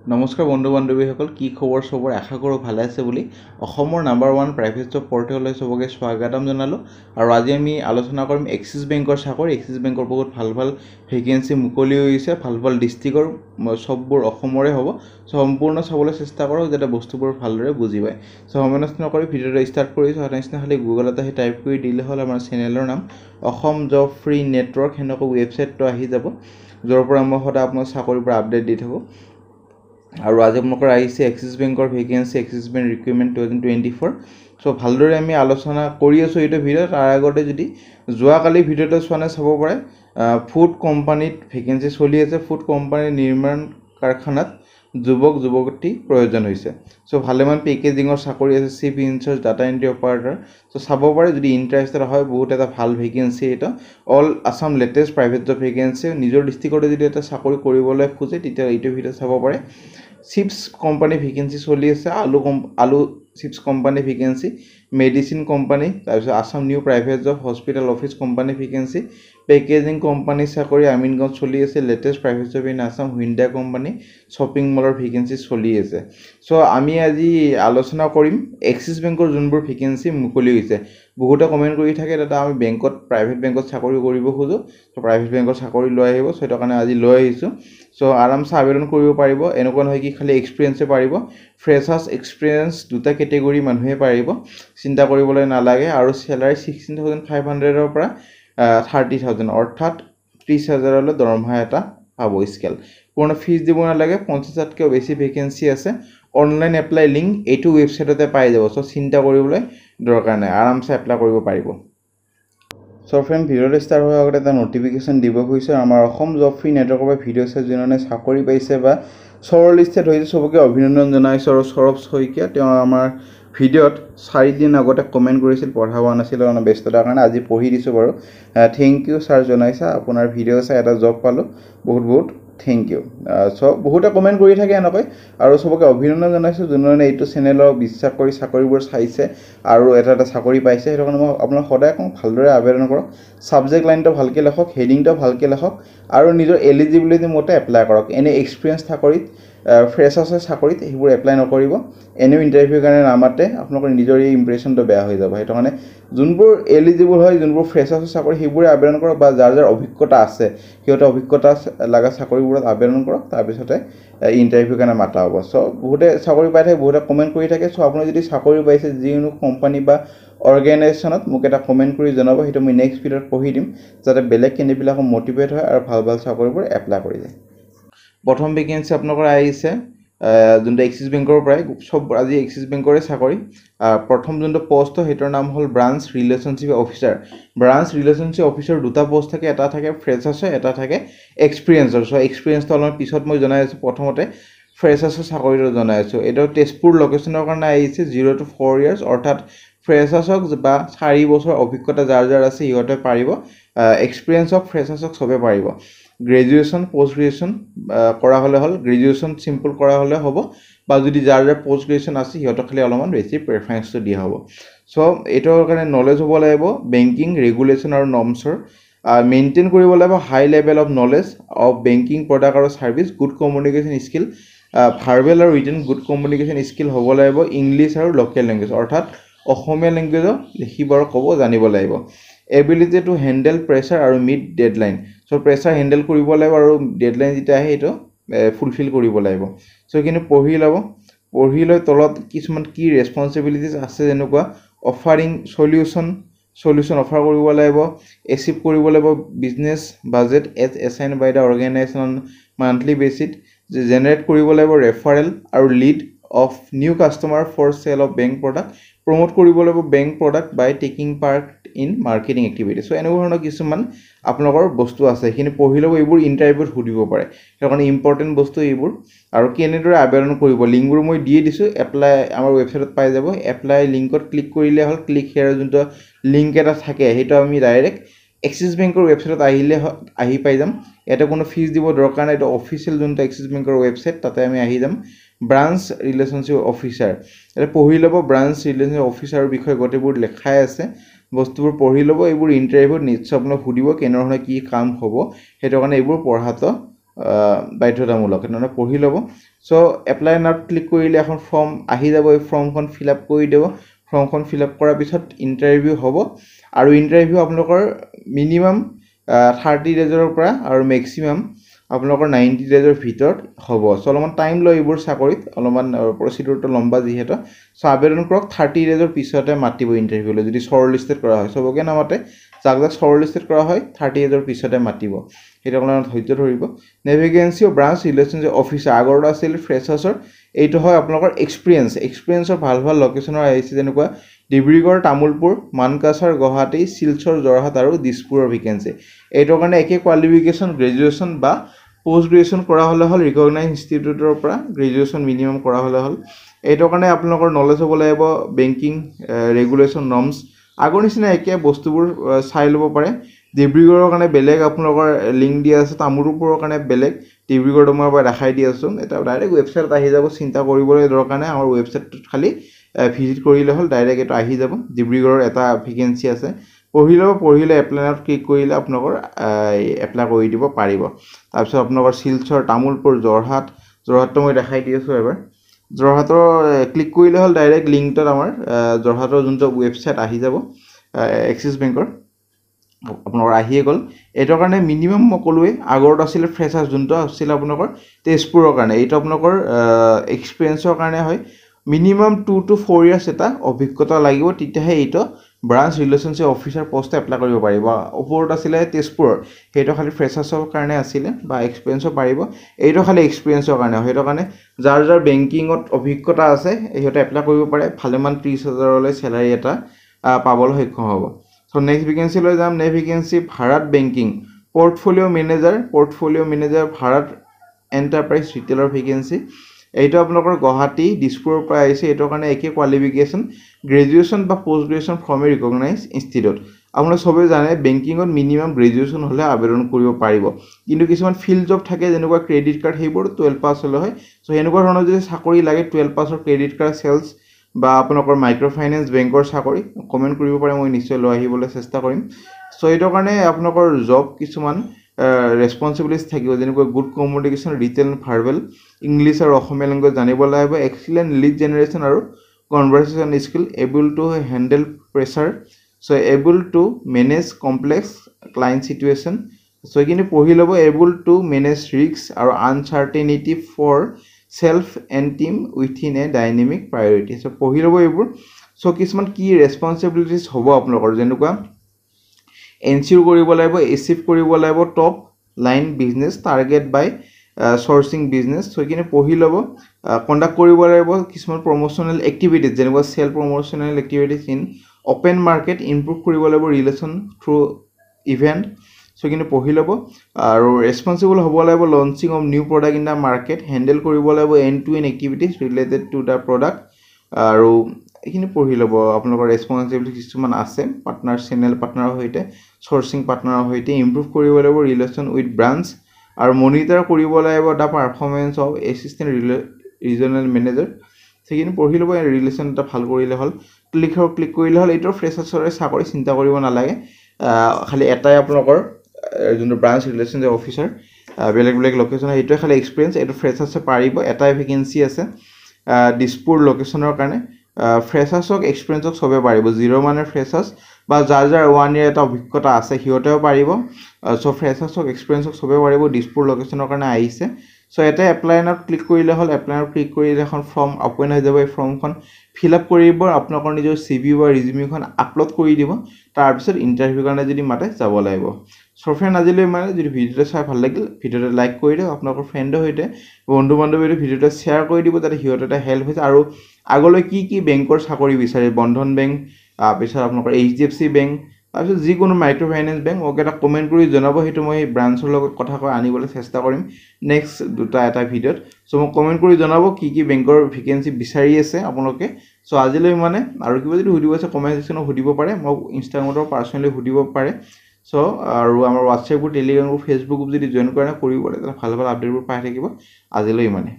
নমস্কাৰ বন্ধু বান্ধৱীসকল, কি খবৰ? সবৰ আশা কৰোঁ ভালে আছে বুলি অসমৰ নাম্বাৰ 1 প্ৰাইভেট জব পৰ্টেললৈ সবকে স্বাগতম জনালোঁ। আৰু আজি আমি আলোচনা কৰিম এক্সিছ বেংকৰ চাকৰি। এক্সিছ বেংকৰ বহুত ভাল ভাল ভেকেঞ্চি মুকলি হৈছে, ভাল ভাল ডিষ্ট্ৰিক্টৰ, সববোৰ অসমৰে হ'ব। সম্পূৰ্ণ চাবলৈ চেষ্টা কৰক যাতে বস্তুবোৰ ভালদৰে বুজি পায়। সময় নষ্ট নকৰি ভিডিঅ'টো ষ্টাৰ্ট কৰিছোঁ। নিচিনা খালি গুগলত আহি টাইপ কৰি দিলে হ'ল আমাৰ চেনেলৰ নাম অসম জব ফ্ৰী নেটৱৰ্ক, সেনেকৈ ৱেবছাইটটো আহি যাব, য'ৰ পৰা মই সদায় আপোনাৰ চাকৰিৰ পৰা আপডেট দি থাকোঁ। আৰু আজি আপোনালোকৰ আহিছে এক্সিছ বেংকৰ ভেকেঞ্চি, এক্সিছ বেংক ৰিক্ৰুইটমেণ্ট 2024। চ' ভালদৰে আমি আলোচনা কৰি আছোঁ এইটো ভিডিঅ'ত। তাৰ আগতে যদি যোৱাকালি ভিডিঅ'টো চোৱা নাই চাব পাৰে। ফুড কোম্পানীত ভেকেঞ্চি চলি আছে। ফুড কোম্পানীৰ নিৰ্মাণ কাৰখানাত যুৱক যুৱতী প্ৰয়োজন হৈছে। চ' ভালেমান পেকেজিঙৰ চাকৰি আছে, chief in charge, data entry operator. So' চাব পাৰে যদি ইণ্টাৰেষ্টেড হয়, বহুত এটা ভাল ভেকেঞ্চি এটা। All Assam latest private job vacancy. নিজৰ ডিষ্ট্ৰিক্টতে যদি এটা চাকৰি কৰিবলৈ খোজে তেতিয়া এইটো ভিডিঅ' চাব পাৰে। চিপছ কোম্পানী ভেকেঞ্চি চলি আছে, আলু chips company vacancy, medicine company, তাৰপিছত Assam new private job, hospital office company vacancy, packaging company চাকৰি আমিনগাঁৱত চলি আছে, latest private job in Assam, Hyundai company, shopping মলৰ ভেকেঞ্চি চলি আছে। চ' আমি আজি আলোচনা কৰিম এক্সিছ বেংকৰ যোনবোৰ ভেকেঞ্চি মুকলি হৈছে। বহুতে কমেণ্ট কৰি থাকে দাদা আমি বেংকত, প্ৰাইভেট বেংকত চাকৰি কৰিব খোজোঁ, চ' প্ৰাইভেট বেংকত চাকৰি লৈ আহিব। চ' সেইটো কাৰণে আজি লৈ আহিছোঁ। চ' আৰামছে আবেদন কৰিব পাৰিব। এনেকুৱা নহয় কি খালি এক্সপিৰিয়েঞ্চে পাৰিব, ফ্ৰেছাৰ্ছ এক্সপিৰিয়েঞ্চ দুটা কেটেগৰী মানুহে পাৰিব, চিন্তা কৰিবলৈ নালাগে। আৰু চেলাৰী 16,500ৰ পৰা 30,000, অৰ্থাৎ 30,000লৈ দৰমহা এটা পাব স্কেল। কোনো ফিজ দিব নালাগে। 50টাতকৈও বেছি ভেকেঞ্চি আছে। অনলাইন এপ্লাই লিংক এইটো ৱেবছাইটতে পাই যাব। চ' চিন্তা কৰিবলৈ দৰকাৰ নাই, আৰামছে এপ্লাই কৰিব পাৰিব। চ' ফ্ৰেণ্ড, ভিডিঅ'টো ষ্টাৰ্ট হোৱাৰ আগতে এটা নটিফিকেশ্যন দিব খুজিছোঁ। আমাৰ অসম জব ফ্ৰী নেটৱৰ্কৰ পৰা ভিডিঅ' চাই যোনে চাকৰি পাইছে বা শ্বৰ্ট লিষ্টেড হৈছে চবকে অভিনন্দন জনাইছোঁ। আৰু সৌৰভ শইকীয়া, তেওঁ আমাৰ ভিডিঅ'ত 4 দিন আগতে কমেণ্ট কৰিছিল, পঢ়া হোৱা নাছিল কাৰণে ব্যস্ততাৰ কাৰণে। আজি পঢ়ি দিছোঁ বাৰু। থেংক ইউ ছাৰ জনাইছা, আপোনাৰ ভিডিঅ' চাই এটা জব পালোঁ, বহুত বহুত থেংক ইউ। চ' বহুতে কমেণ্ট কৰি থাকে এনেকৈ, আৰু চবকে অভিনন্দন জনাইছোঁ যোনে এইটো চেনেলক বিশ্বাস কৰি চাকৰিবোৰ চাইছে আৰু এটা চাকৰি পাইছে। সেইটো কাৰণে মই আপোনাক সদায় কওঁ ভালদৰে আবেদন কৰক, ছাবজেক্ট লাইনটো ভালকৈ লিখক, হেডিংটো ভালকৈ লিখক, আৰু নিজৰ এলিজিবিলিটি মতে এপ্লাই কৰক। এনে এক্সপিৰিয়েঞ্চ চাকৰিত, ফ্ৰেছাৰ্ছৰ চাকৰিত সেইবোৰ এপ্লাই নকৰিব। এনেও ইণ্টাৰভিউৰ কাৰণে নামাতে, আপোনালোকৰ নিজৰ এই ইম্প্ৰেশ্যনটো বেয়া হৈ যাব। সেইটো কাৰণে যোনবোৰ এলিজিবল হয়, যোনবোৰ ফ্ৰেছাৰ্ছৰ চাকৰি সেইবোৰে আবেদন কৰক, বা যাৰ যাৰ অভিজ্ঞতা আছে সিহঁতে অভিজ্ঞতা লগা চাকৰিবোৰত আবেদন কৰক, তাৰপিছতে ইণ্টাৰভিউৰ কাৰণে মাতা হ'ব। চ' বহুতে চাকৰি পাই থাকে, বহুতে কমেণ্ট কৰি থাকে। চ' আপুনি যদি চাকৰি পাইছে যিকোনো কোম্পানী বা অৰ্গেনাইজেশ্যনত, মোক এটা কমেণ্ট কৰি জনাব, সেইটো মই নেক্সট ভিডিঅ'ত পঢ়ি দিম, যাতে বেলেগ কেণ্ডিডেটবিলাকো মটিভেট হয় আৰু ভাল ভাল চাকৰিবোৰ এপ্লাই কৰি যায়। প্ৰথম ভেকেঞ্চি আপোনালোকৰ আহিছে যোনটো এক্সিছ বেংকৰ পৰাই, চব আজি এক্সিছ বেংকৰে চাকৰি। প্ৰথম যোনটো পষ্ট সেইটোৰ নাম হ'ল branch relationship officer. Branch relationship officer দুটা পষ্ট থাকে, এটা থাকে ফ্ৰেছাৰ্ছৰ, এটা থাকে এক্সপিৰিয়েঞ্চৰ। চ' এক্সপিৰিয়েঞ্চটো অলপমান পিছত মই জনাই আছোঁ, প্ৰথমতে ফ্ৰেছাৰ্ছৰ চাকৰিটো জনাই আছোঁ। এইটো তেজপুৰ লোকেশ্যনৰ কাৰণে আহিছে, 0 to 4 years, অৰ্থাৎ ফ্ৰেছাৰ্ছক বা 4 বছৰ অভিজ্ঞতা যাৰ যাৰ আছে সিহঁতে পাৰিব। এক্সপিৰিয়েঞ্চক ফ্ৰেছাৰ্ছক চবে পাৰিব। গ্ৰেজুৱেশ্যন, পষ্ট গ্ৰেজুৱেশ্যন কৰা হ'লে হ'ল, গ্ৰেজুৱেশ্যন চিম্পল কৰা হ'লে হ'ব, বা যদি যাৰ যাৰ পষ্ট গ্ৰেজুৱেশ্যন আছে সিহঁতক খালি অলপমান বেছি প্ৰেফাৰেঞ্চটো দিয়া হ'ব। চ' এইটোৰ কাৰণে নলেজ হ'ব লাগিব বেংকিং, ৰেগুলেশ্যন আৰু নৰ্মছৰ। মেইনটেইন কৰিব লাগিব high level of knowledge of banking product আৰু service, good communication skill, verbal আৰু ৰিটেন গুড কমিউনিকেশ্যন স্কিল হ'ব লাগিব, ইংলিছ আৰু লোকেল লেংগুৱেজ, অৰ্থাৎ অসমীয়া লেংগুৱেজত লিখিব আৰু ক'ব জানিব লাগিব। এবিলিটি টু হেণ্ডেল প্ৰেছাৰ আৰু মিট ডেডলাইন। চ' প্ৰেছাৰ হেণ্ডেল কৰিব লাগিব আৰু ডেডলাইন যেতিয়া আহে সেইটো ফুলফিল কৰিব লাগিব। চ' এইখিনি পঢ়ি ল'ব। পঢ়ি লৈ তলত কিছুমান কি ৰেছপনচিবিলিটিজ আছে, যেনেকুৱা অফাৰিং চলিউশ্যন অফাৰ কৰিব লাগিব, এচিভ কৰিব লাগিব business budget as assign by the organisation monthly basis, generate কৰিব লাগিব ৰেফাৰেল আৰু lead of new customer for sale of bank product, promote কৰিব লাগিব bank product by taking part in marketing activity. So' এনেকুৱা ধৰণৰ কিছুমান আপোনালোকৰ বস্তু আছে, সেইখিনি পঢ়ি ল'ব। এইবোৰ ইণ্টাৰভিউত সুধিব পাৰে, সেইটো কাৰণে ইম্পৰ্টেণ্ট বস্তু এইবোৰ। আৰু কেনেদৰে আবেদন কৰিব, লিংকবোৰ মই দিয়ে দিছোঁ, এপ্লাই আমাৰ ৱেবছাইটত পাই যাব। এপ্লাই লিংকত ক্লিক কৰিলে হ'ল, ক্লিক হেয়াৰ যোনটো লিংক এটা থাকে সেইটো আমি ডাইৰেক্ট এক্সিছ বেংকৰ ৱেবছাইটত আহি পাই যাম। ইয়াতে কোনো ফিজ দিব দৰকাৰ নাই, এইটো অফিচিয়েল যোনটো এক্সিছ বেংকৰ ৱেবছাইট, তাতে আমি আহি যাম। ব্ৰাঞ্চ ৰিলেশ্যনশ্বিপ অফিচাৰ, ইয়াতে পঢ়ি ল'ব ব্ৰাঞ্চ ৰিলেশ্যনশ্বিপ অফিচাৰৰ বিষয়ে গোটেইবোৰ লেখাই আছে, বস্তুবোৰ পঢ়ি ল'ব। এইবোৰ ইণ্টাৰভিউত নিশ্চয় আপোনাক সুধিব কেনেধৰণে কি কাম হ'ব, সেইটো কাৰণে এইবোৰ পঢ়াটো বাধ্যতামূলক এনেধৰণে পঢ়ি ল'ব সো এপ্লাই নাওত ক্লিক কৰিলে এখন ফৰ্ম আহি যাব এই ফৰ্মখন ফিল আপ কৰি দিব ফৰ্মখন ফিল আপ কৰাৰ পিছত ইণ্টাৰভিউ হ'ব আৰু ইণ্টাৰভিউ আপোনালোকৰ মিনিমাম 30 ডেজৰ পৰা আৰু মেক্সিমাম আপোনালোকৰ 90 ডেজৰ ভিতৰত হ'ব সো অলপমান টাইম লয় এইবোৰ চাকৰিত অলপমান প্ৰচিডিউৰটো লম্বা যিহেতু সো আবেদন কৰক 30 ডেজৰ পিছতে মাতিব ইণ্টাৰভিউলৈ যদি শৰ্টলিষ্টেড কৰা হয় সবকে নামাতে যাক শৰ্টলিষ্টেড কৰা হয় 30 ডেজৰ পিছতে মাতিব সেইটো অলপমান ধৈৰ্য ধৰিব নেভিগেন্সি অফ ব্ৰাঞ্চ ৰিলেশ্যনশ্বিপ অফিচাৰ আগৰটো আছিল ফ্ৰেছাৰ্ছৰ এইটো হয় আপোনালোকৰ এক্সপিৰিয়েঞ্চৰ ভাল ভাল লোকেশ্যনৰ আহিছে যেনেকুৱা ডিব্ৰুগড় তামুলপুৰ মানকাছাৰ গুৱাহাটী শিলচৰ যোৰহাট আৰু দিছপুৰৰ ভেকেন্সি এইটোৰ কাৰণে একে কোৱালিফিকেশ্যন গ্ৰেজুৱেশ্যন বা পোষ্ট গ্ৰেজুৱেশ্যন কৰা হ'লে হ'ল ৰিকগনাইজ ইনষ্টিটিউটৰ পৰা গ্ৰেজুৱেশ্যন মিনিমাম কৰা হ'লে হ'ল এইটোৰ কাৰণে আপোনালোকৰ নলেজ হ'ব লাগিব বেংকিং ৰেগুলেশ্যন নৰ্মছ আগৰ নিচিনা একে বস্তুবোৰ চাই ল'ব পাৰে ডিব্ৰুগড়ৰ কাৰণে বেলেগ আপোনালোকৰ লিংক দিয়া আছে তামুলপুৰৰ কাৰণে বেলেগ ডিব্ৰুগড়ত মই এবাৰ দেখাই দি আছোঁ এটা ডাইৰেক্ট ৱেবছাইটত আহি যাব চিন্তা কৰিবলৈ দৰকাৰ নাই আমাৰ ৱেবছাইটটোত খালি ভিজিট কৰিলে হ'ল ডাইৰেক্ট এইটো আহি যাব ডিব্ৰুগড়ৰ এটা ভেকেন্সি আছে পঢ়িলে এপ্লাইত ক্লিক কৰিলে আপোনালোকৰ এপ্লাই কৰি দিব পাৰিব তাৰপিছত আপোনালোকৰ শিলচৰ তামুলপুৰ যোৰহাটটো মই দেখাই দি আছোঁ এবাৰ যোৰহাটৰ ক্লিক কৰিলে হ'ল ডাইৰেক্ট লিংকটোত আমাৰ যোৰহাটৰ যোনটো ৱেবছাইট আহি যাব এক্সিছ বেংকৰ আপোনালোকৰ আহিয়ে গ'ল এইটোৰ কাৰণে মিনিমাম মই ক'লোৱেই আগৰটো আছিলে ফ্ৰেছাৰ্ছ যোনটো আছিলে আপোনালোকৰ তেজপুৰৰ কাৰণে এইটো আপোনালোকৰ এক্সপিৰিয়েঞ্চৰ কাৰণে হয় মিনিমাম 2 to 4 ইয়াৰ্ছ এটা অভিজ্ঞতা লাগিব তেতিয়াহে এইটো branch relationship officer post apply কৰিব পাৰিব ওপৰত আছিলে তেজপুৰৰ সেইটো খালি ফ্ৰেছাৰ্ছৰ কাৰণে আছিলে বা এক্সপিৰিয়েঞ্চৰ পাৰিব এইটো খালি এক্সপিৰিয়েঞ্চৰ কাৰণে সেইটো কাৰণে যাৰ বেংকিঙত অভিজ্ঞতা আছে সিহঁতে এপ্লাই কৰিব পাৰে ভালেমান 30,000লৈ চেলাৰী এটা পাবলৈ সক্ষম হ'ব সো নেক্সট ভেকেন্সিলৈ যাম next vacancy Bharat banking portfolio' manager Bharat enterprise ৰিটেইলৰ ভেকেন্সি এইটো আপোনালোকৰ গুৱাহাটী দিছপুৰৰ পৰা আহিছে এইটোৰ কাৰণে একে কোৱালিফিকেশ্যন গ্ৰেজুৱেশ্যন বা post graduation from a recognise institute আপোনালোকে সবেই জানে বেংকিঙত মিনিমাম গ্ৰেজুৱেশ্যন হ'লে আবেদন কৰিব পাৰিব কিন্তু কিছুমান ফিল্ড জব থাকে যেনেকুৱা ক্ৰেডিট কাৰ্ড সেইবোৰ 12 পাছ হ'লে হয় সো এনেকুৱা ধৰণৰ যদি চাকৰি লাগে 12 পাছৰ ক্ৰেডিট কাৰ্ড চেলছ বা আপোনালোকৰ মাইক্ৰ' ফাইনেন্স বেংকৰ চাকৰি কমেণ্ট কৰিব পাৰে মই নিশ্চয় লৈ আহিবলৈ চেষ্টা কৰিম সো এইটোৰ কাৰণে আপোনালোকৰ জব কিছুমান ৰেছপনচিবিলিটিজ থাকিব যেনেকৈ good communication written verbal English আৰু অসমীয়া লেংগুৱেজ জানিব লাগিব এক্সিলেণ্ট লিড জেনেৰেশ্যন আৰু conversation skill able to handle pressure so able to manage complex client situation so এইখিনি পঢ়ি ল'ব এবল টু মেনেজ ৰিস্ক আৰু uncertainty for self and team within a dynamic priority so পঢ়ি ল'ব এইবোৰ so কিছুমান কি ৰেছপনচিবিলিটিজ হ'ব আপোনালোকৰ যেনেকুৱা এনচিউৰ কৰিব লাগিব এচিভ কৰিব লাগিব টপ লাইন বিজনেছ টাৰ্গেট বাই sourcing business so এইখিনি পঢ়ি ল'ব কন্ডাক্ট কৰিব লাগিব কিছুমান প্ৰমোশনাল এক্টিভিটিজ যেনেকুৱা sale promotional activities in open market improve কৰিব লাগিব ৰিলেশ্যন থ্ৰু ইভেন্ট so এইখিনি পঢ়ি ল'ব আৰু ৰেছপন্সিবল হ'ব লাগিব launching of new product in the market handle কৰিব লাগিব end to end activities related to the product আৰু এইখিনি পঢ়ি ল'ব আপোনালোকৰ ৰেছপন্সিবিলিটি কিছুমান আছে পাৰ্টনাৰ চেনেল পাৰ্টনাৰৰ সৈতে চ'ৰ্চিং পাৰ্টনাৰৰ সৈতে ইমপ্ৰুভ কৰিব লাগিব ৰিলেশ্যন উইথ ব্ৰাঞ্চ আৰু মনিটৰ কৰিব লাগিব the performance of assistant regional manager সেইখিনি পঢ়ি ল'ব ৰিলেশ্যন এটা ভাল কৰিলে হ'ল ক্লিক কৰিলে হ'ল এইটো ফ্ৰেছাৰ্ছৰে চাকৰি চিন্তা কৰিব নালাগে খালি এটাই আপোনালোকৰ যোনটো ব্ৰাঞ্চ ৰিলেশ্যনশ্বিপ অফিচাৰ বেলেগ লোকেশ্যন এইটোৱে খালি এক্সপিৰিয়েঞ্চ এইটো ফ্ৰেছাৰ্ছে পাৰিব এটাই ভেকেন্সি আছে দিছপুৰ লোকেশ্যনৰ কাৰণে ফ্ৰেছাৰ্ছক এক্সপিৰিয়েঞ্চক সবে পাৰিব 0 মানে ফ্ৰেছাৰ্ছ বা যাৰ 1 ইয়াৰ এটা অভিজ্ঞতা আছে সিহঁতেও পাৰিব সো ফ্ৰেছাৰ্ছক এক্সপিৰিয়েঞ্চক সবে পাৰিব দিছপুৰ লোকেশ্যনৰ কাৰণে আহিছে সো এটা এপ্লাই নাও ক্লিক কৰিলে হ'ল এপ্লাই নাও ক্লিক কৰিলে এখন ফৰ্ম ওপেন হৈ যাব এই ফৰ্মখন ফিল আপ কৰিব আপোনালোকৰ নিজৰ CV বা ৰিজিউমিখন আপলোড কৰি দিব তাৰ পিছত ইন্টাৰভিউ কাৰণে যদি মাতে যাব লাগিব সো ফ্ৰেণ্ড আজিলৈ মানে যদি ভিডিওটো চাই ভাল লাগিল ভিডিওটো লাইক কৰি দিও আপোনালোকৰ ফ্ৰেণ্ডৰ সৈতে বন্ধু বান্ধৱীৰ ভিডিওটো শ্বেয়াৰ কৰি দিব যাতে সিহঁতৰ এটা হেল্প হৈছে আৰু আগলৈ কি বেংকৰ চাকৰি বিচাৰে বন্ধন বেংক পিছত আপোনালোকৰ HDFC বেংক তাৰপিছত যিকোনো মাইক্ৰ' ফাইনেন্স বেংক মোক এটা কমেণ্ট কৰি জনাব সেইটো মই ব্ৰাঞ্চৰ লগত কথা কৈ আনিবলৈ চেষ্টা কৰিম নেক্সট এটা ভিডিঅ'ত সো মোক কমেণ্ট কৰি জনাব কি বেংকৰ ভেকেন্সি বিচাৰি আছে আপোনালোকে সো আজিলৈ মানে আৰু কিবা যদি সুধিব আছে কমেণ্ট সেকশ্যনত সুধিব পাৰে মোক ইনষ্টাগ্ৰামত পাৰ্চনেলি সুধিব পাৰে সো আৰু আমাৰ WhatsApp group Telegram group Facebook group যদি জইন কৰে কৰিব পাৰে ভাল আপডেটবোৰ পাই থাকিব আজিলৈ মানে